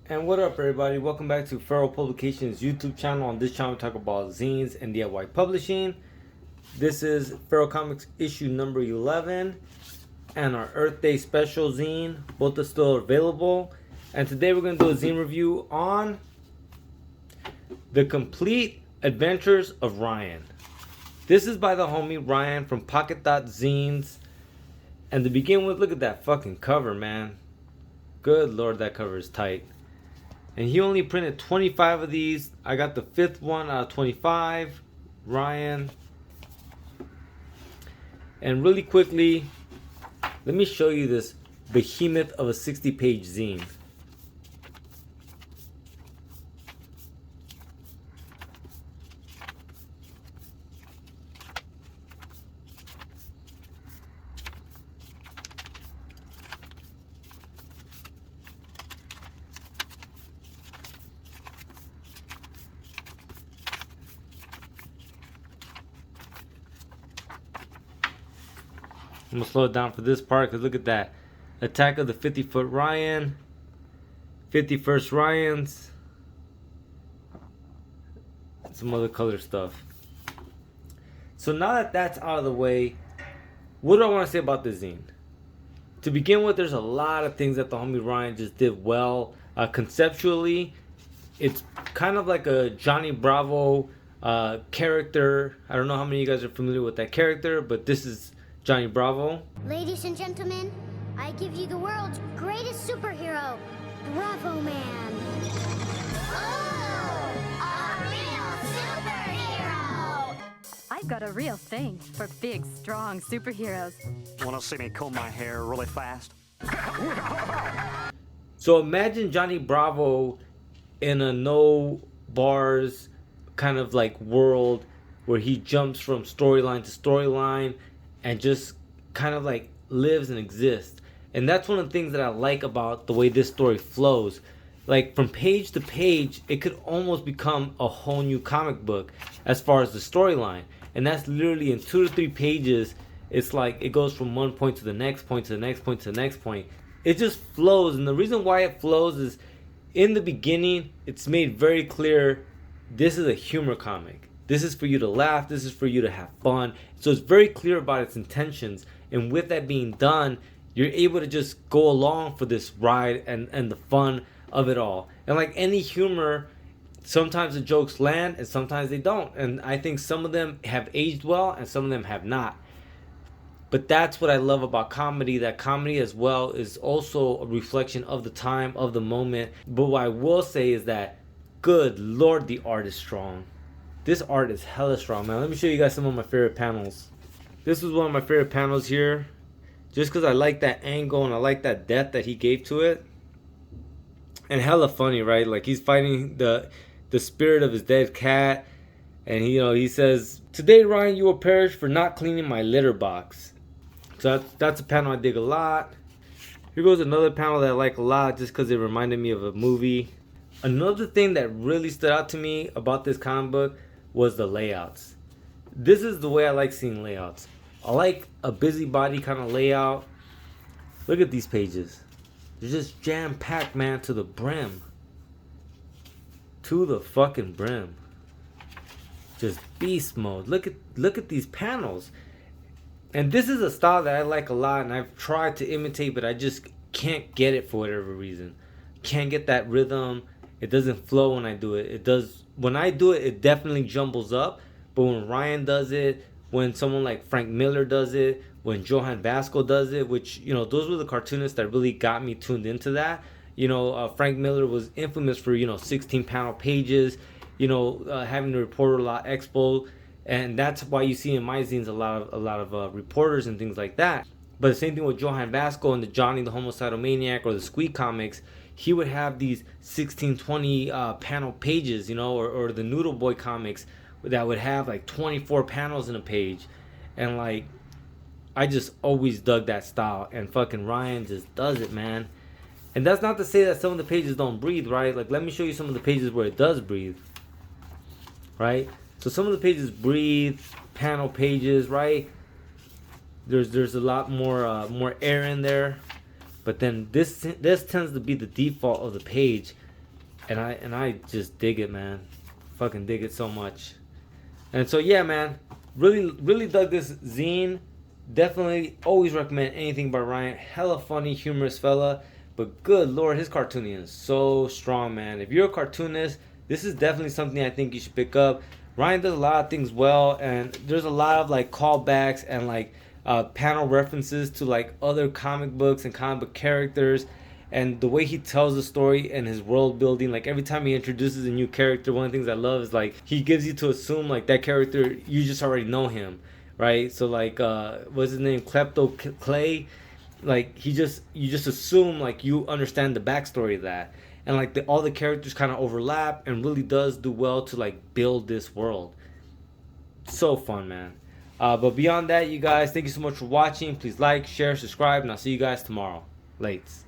And what up, everybody? Welcome back to Feral Publications YouTube channel. On this channel, we talk about zines and DIY publishing. This is Feral Comix issue number 11 and our Earth Day special zine. Both are still available. And today we're going to do a zine review on The Complete Adventures of Ryan. This is by the homie Ryan from Pocket Dot Zines. And to begin with, look at that fucking cover, man. Good lord, that cover is tight. And he only printed 25 of these. I got the 5th one out of 25. Ryan. And really quickly, let me show you this behemoth of a 60-page zine. I'm gonna slow it down for this part because look at that. Attack of the 50-foot Ryan. 51st Ryans. Some other color stuff. So now that that's out of the way, what do I want to say about this zine? To begin with, there's a lot of things that the homie Ryan just did well. Conceptually, it's kind of like a Johnny Bravo character. I don't know how many of you guys are familiar with that character, but this is Johnny Bravo. Ladies and gentlemen, I give you the world's greatest superhero, Bravo Man. Oh, a real superhero! I've got a real thing for big, strong superheroes. Want to see me comb my hair really fast? So imagine Johnny Bravo in a no bars kind of like world where he jumps from storyline to storyline and just kind of like lives and exists. And that's one of the things that I like about the way this story flows. Like from page to page, it could almost become a whole new comic book as far as the storyline. And that's literally in 2 to 3 pages. It's like it goes from one point to the next point to the next point to the next point. It just flows. And the reason why it flows is in the beginning, it's made very clear this is a humor comic. This is for you to laugh. This is for you to have fun. So it's very clear about its intentions. And with that being done, you're able to just go along for this ride and the fun of it all. And like any humor, sometimes the jokes land and sometimes they don't. And I think some of them have aged well and some of them have not. But that's what I love about comedy. That comedy as well is also a reflection of the time, of the moment. But what I will say is that, good lord, the art is strong. This art is hella strong, man. Let me show you guys some of my favorite panels. This is one of my favorite panels here. Just because I like that angle and I like that depth that he gave to it. And hella funny, right? Like he's fighting the spirit of his dead cat. And he says, "Today, Ryan, you will perish for not cleaning my litter box." So that's a panel I dig a lot. Here goes another panel that I like a lot just because it reminded me of a movie. Another thing that really stood out to me about this comic book was the layouts. This is the way I like seeing layouts. I like a busybody kind of layout. Look at these pages. They're just jam-packed, man, to the brim. To the fucking brim. Just beast mode. Look at these panels. And this is a style that I like a lot and I've tried to imitate, but I just can't get it for whatever reason. Can't get that rhythm. It doesn't flow when I do it. It does. When I do it, it definitely jumbles up. But when Ryan does it, when someone like Frank Miller does it, when Johan Vasco does it, which, those were the cartoonists that really got me tuned into that. Frank Miller was infamous for, 16 panel pages, having to report a lot expo. And that's why you see in my zines a lot of reporters and things like that. But the same thing with Johan Vasco and the Johnny the Homicidal Maniac or the Squeak comics. He would have these 16, 20 panel pages, or the Noodle Boy comics that would have like 24 panels in a page. And like, I just always dug that style. And fucking Ryan just does it, man. And that's not to say that some of the pages don't breathe, right? Like, let me show you some of the pages where it does breathe, right? So some of the pages breathe, panel pages, right? There's a lot more air in there. But then this tends to be the default of the page. And I just dig it, man. Fucking dig it so much. And so yeah, man, really dug this zine. Definitely always recommend anything by Ryan. Hella funny, humorous fella. But good lord, his cartooning is so strong, man. If you're a cartoonist, this is definitely something I think you should pick up. Ryan does a lot of things well, and there's a lot of like callbacks and like panel references to like other comic books and comic book characters, and the way he tells the story and his world building. Like every time he introduces a new character, one of the things I love is like he gives you to assume like that character, you just already know him, right? So like what's his name, Klepto Clay, like you just assume like you understand the backstory of that, and like all the characters kind of overlap, and really does do well to like build this world. So fun, man. But beyond that, you guys, thank you so much for watching. Please like, share, subscribe, and I'll see you guys tomorrow. Lates.